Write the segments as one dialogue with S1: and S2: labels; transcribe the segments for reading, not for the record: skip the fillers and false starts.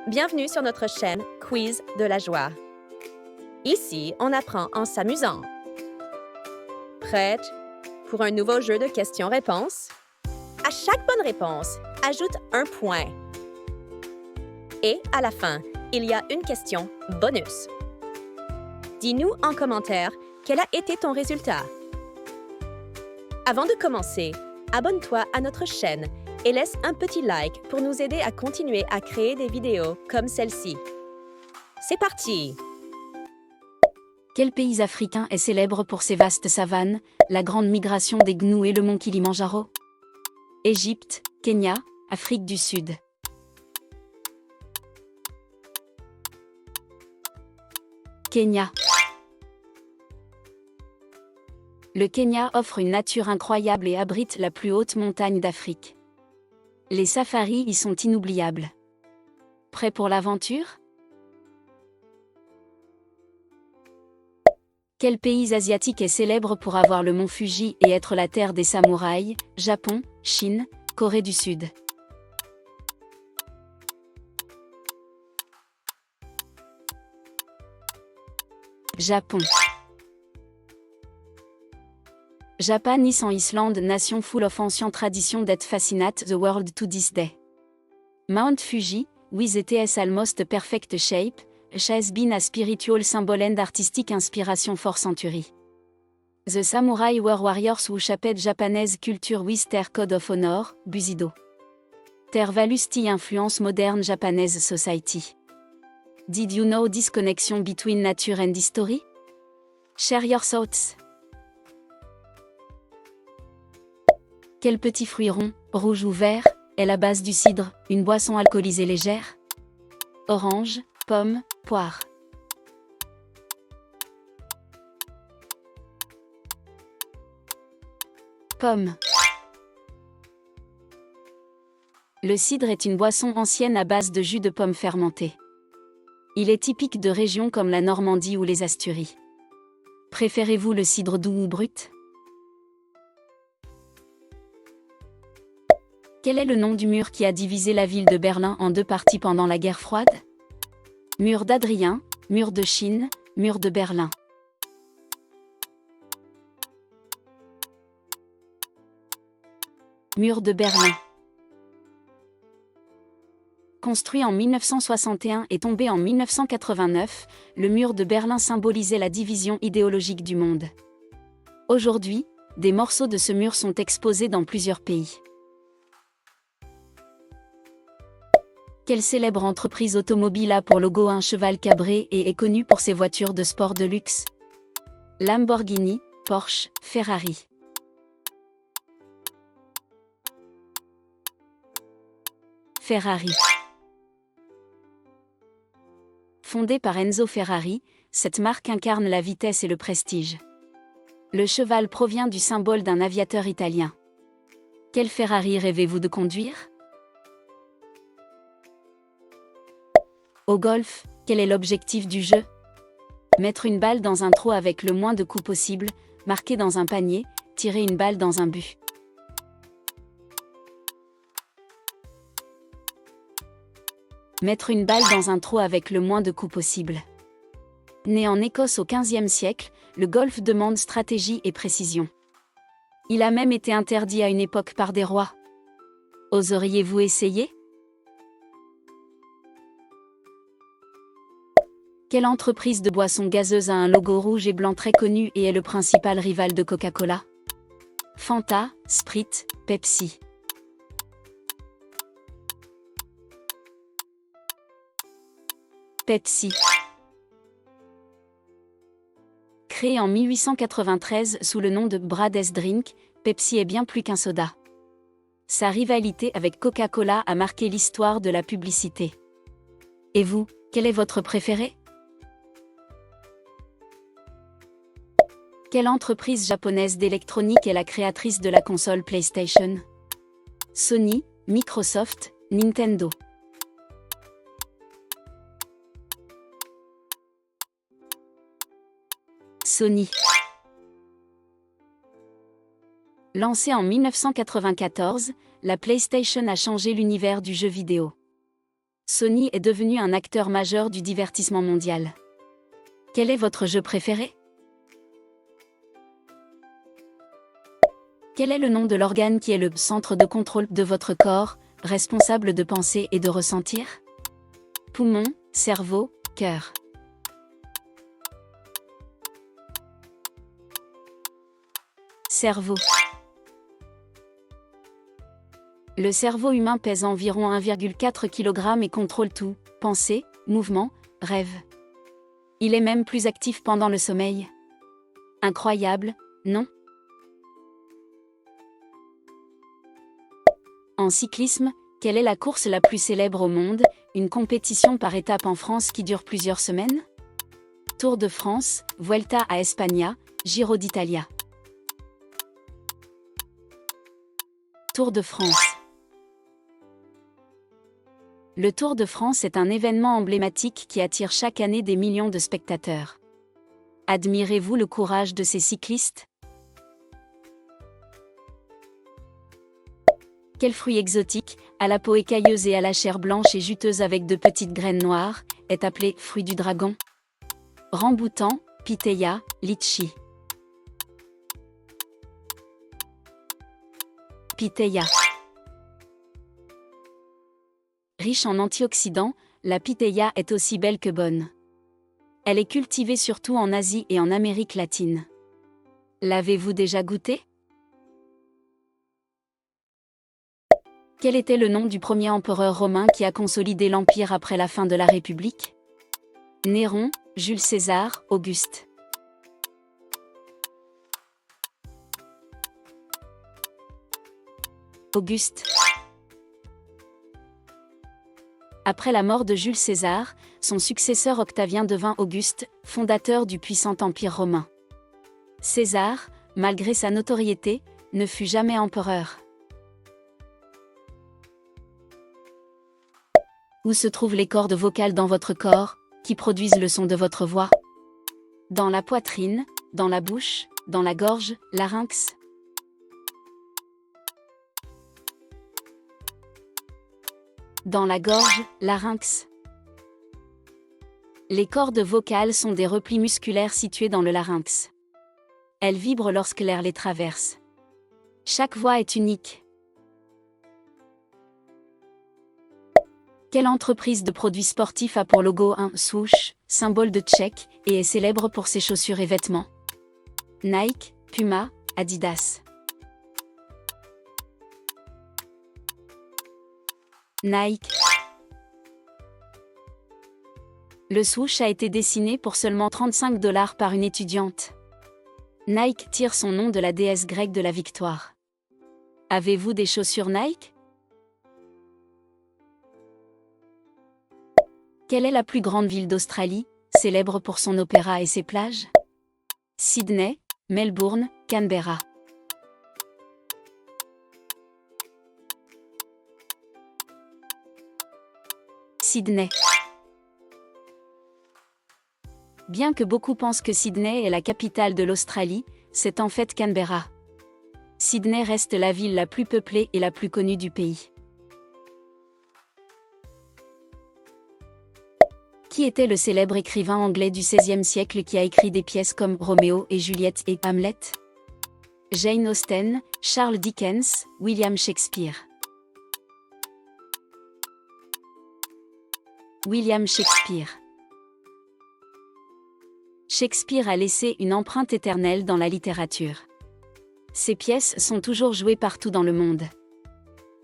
S1: Bienvenue sur notre chaîne Quiz de la joie. Ici, on apprend en s'amusant. Prête pour un nouveau jeu de questions-réponses? À chaque bonne réponse, ajoute un point. Et à la fin, il y a une question bonus. Dis-nous en commentaire quel a été ton résultat. Avant de commencer, abonne-toi à notre chaîne et laisse un petit like pour nous aider à continuer à créer des vidéos comme celle-ci. C'est parti!
S2: Quel pays africain est célèbre pour ses vastes savanes, la grande migration des gnous et le mont Kilimandjaro? Égypte, Kenya, Afrique du Sud. Kenya. Le Kenya offre une nature incroyable et abrite la plus haute montagne d'Afrique. Les safaris y sont inoubliables. Prêt pour l'aventure? Quel pays asiatique est célèbre pour avoir le mont Fuji et être la terre des samouraïs? Japon, Chine, Corée du Sud. Japon. Japan is en Iceland, nation full of ancient tradition that fascinate the world to this day. Mount Fuji, with its almost perfect shape, has been a spiritual symbol and artistic inspiration for centuries. The samurai were warriors who shaped Japanese culture with their code of honor, Bushido. Their values still influence modern Japanese society. Did you know this connection between nature and history? Share your thoughts. Quel petit fruit rond, rouge ou vert, est la base du cidre, une boisson alcoolisée légère? Orange, pomme, poire. Pomme. Le cidre est une boisson ancienne à base de jus de pomme fermenté. Il est typique de régions comme la Normandie ou les Asturies. Préférez-vous le cidre doux ou brut? Quel est le nom du mur qui a divisé la ville de Berlin en deux parties pendant la guerre froide? Mur d'Adrien, mur de Chine, mur de Berlin. Mur de Berlin. Construit en 1961 et tombé en 1989, le mur de Berlin symbolisait la division idéologique du monde. Aujourd'hui, des morceaux de ce mur sont exposés dans plusieurs pays. Quelle célèbre entreprise automobile a pour logo un cheval cabré et est connue pour ses voitures de sport de luxe? Lamborghini, Porsche, Ferrari. Ferrari. Fondée par Enzo Ferrari, cette marque incarne la vitesse et le prestige. Le cheval provient du symbole d'un aviateur italien. Quel Ferrari rêvez-vous de conduire? Au golf, quel est l'objectif du jeu? Mettre une balle dans un trou avec le moins de coups possible, marquer dans un panier, tirer une balle dans un but. Mettre une balle dans un trou avec le moins de coups possible. Né en Écosse au XVe siècle, le golf demande stratégie et précision. Il a même été interdit à une époque par des rois. Oseriez-vous essayer? Quelle entreprise de boissons gazeuses a un logo rouge et blanc très connu et est le principal rival de Coca-Cola? Fanta, Sprite, Pepsi. Pepsi. Créé en 1893 sous le nom de Brade's Drink, Pepsi est bien plus qu'un soda. Sa rivalité avec Coca-Cola a marqué l'histoire de la publicité. Et vous, quel est votre préféré? Quelle entreprise japonaise d'électronique est la créatrice de la console PlayStation? Sony, Microsoft, Nintendo. Sony. Lancée en 1994, la PlayStation a changé l'univers du jeu vidéo. Sony est devenu un acteur majeur du divertissement mondial. Quel est votre jeu préféré? Quel est le nom de l'organe qui est le centre de contrôle de votre corps, responsable de penser et de ressentir? Poumon, cerveau, cœur. Cerveau. Le cerveau humain pèse environ 1,4 kg et contrôle tout, pensée, mouvement, rêve. Il est même plus actif pendant le sommeil. Incroyable, non? En cyclisme, quelle est la course la plus célèbre au monde, une compétition par étapes en France qui dure plusieurs semaines? Tour de France, Vuelta a España, Giro d'Italia. Tour de France. Le Tour de France est un événement emblématique qui attire chaque année des millions de spectateurs. Admirez-vous le courage de ces cyclistes? Quel fruit exotique, à la peau écailleuse et à la chair blanche et juteuse avec de petites graines noires, est appelé fruit du dragon? Ramboutan, pitaya, litchi. Pitaya. Riche en antioxydants, la pitaya est aussi belle que bonne. Elle est cultivée surtout en Asie et en Amérique latine. L'avez-vous déjà goûté? Quel était le nom du premier empereur romain qui a consolidé l'Empire après la fin de la République? Néron, Jules César, Auguste. Auguste. Après la mort de Jules César, son successeur Octavien devint Auguste, fondateur du puissant empire romain. César, malgré sa notoriété, ne fut jamais empereur. Où se trouvent les cordes vocales dans votre corps, qui produisent le son de votre voix? Dans la poitrine, dans la bouche, dans la gorge, larynx. Dans la gorge, larynx. Les cordes vocales sont des replis musculaires situés dans le larynx. Elles vibrent lorsque l'air les traverse. Chaque voix est unique. Quelle entreprise de produits sportifs a pour logo un swoosh, symbole de tchèque, et est célèbre pour ses chaussures et vêtements? Nike, Puma, Adidas. Nike. Le swoosh a été dessiné pour seulement 35 $ par une étudiante. Nike tire son nom de la déesse grecque de la victoire. Avez-vous des chaussures Nike? Quelle est la plus grande ville d'Australie, célèbre pour son opéra et ses plages? Sydney, Melbourne, Canberra. Sydney. Bien que beaucoup pensent que Sydney est la capitale de l'Australie, c'est en fait Canberra. Sydney reste la ville la plus peuplée et la plus connue du pays. Qui était le célèbre écrivain anglais du XVIe siècle qui a écrit des pièces comme Roméo et Juliette et Hamlet? Jane Austen, Charles Dickens, William Shakespeare. William Shakespeare. Shakespeare a laissé une empreinte éternelle dans la littérature. Ses pièces sont toujours jouées partout dans le monde.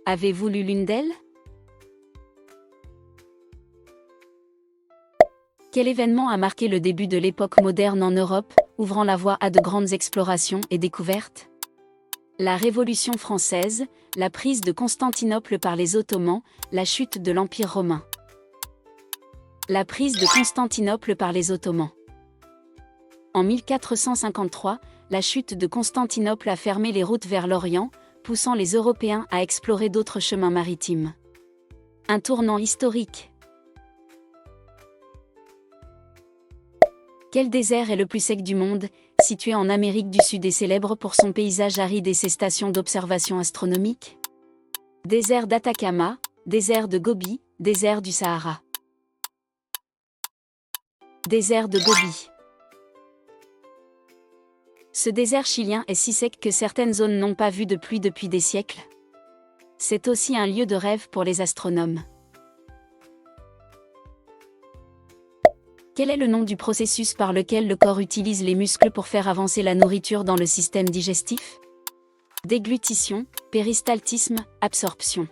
S2: Avez-vous lu l'une d'elles? Quel événement a marqué le début de l'époque moderne en Europe, ouvrant la voie à de grandes explorations et découvertes? La Révolution française, la prise de Constantinople par les Ottomans, la chute de l'Empire romain. La prise de Constantinople par les Ottomans. En 1453, la chute de Constantinople a fermé les routes vers l'Orient, poussant les Européens à explorer d'autres chemins maritimes. Un tournant historique. Quel désert est le plus sec du monde, situé en Amérique du Sud et célèbre pour son paysage aride et ses stations d'observation astronomique? Désert d'Atacama, désert de Gobi, Désert du Sahara. Désert de Gobi. Ce désert chilien est si sec que certaines zones n'ont pas vu de pluie depuis des siècles. C'est aussi un lieu de rêve pour les astronomes. Quel est le nom du processus par lequel le corps utilise les muscles pour faire avancer la nourriture dans le système digestif? Déglutition, péristaltisme, absorption.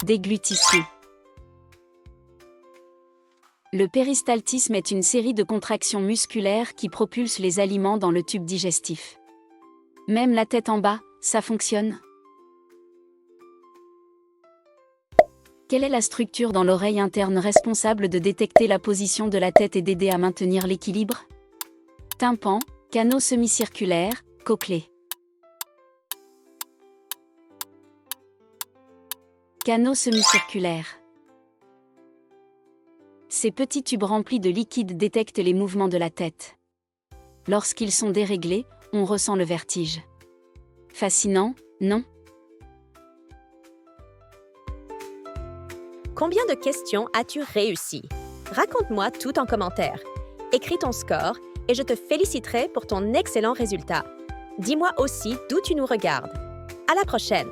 S2: Déglutition. Le péristaltisme est une série de contractions musculaires qui propulsent les aliments dans le tube digestif. Même la tête en bas, ça fonctionne? Quelle est la structure dans l'oreille interne responsable de détecter la position de la tête et d'aider à maintenir l'équilibre? Tympan, canaux semi-circulaires, cochlée. Canaux semi-circulaires. Ces petits tubes remplis de liquide détectent les mouvements de la tête. Lorsqu'ils sont déréglés, on ressent le vertige. Fascinant, non?
S1: Combien de questions as-tu réussi? Raconte-moi tout en commentaire. Écris ton score et je te féliciterai pour ton excellent résultat. Dis-moi aussi d'où tu nous regardes. À la prochaine!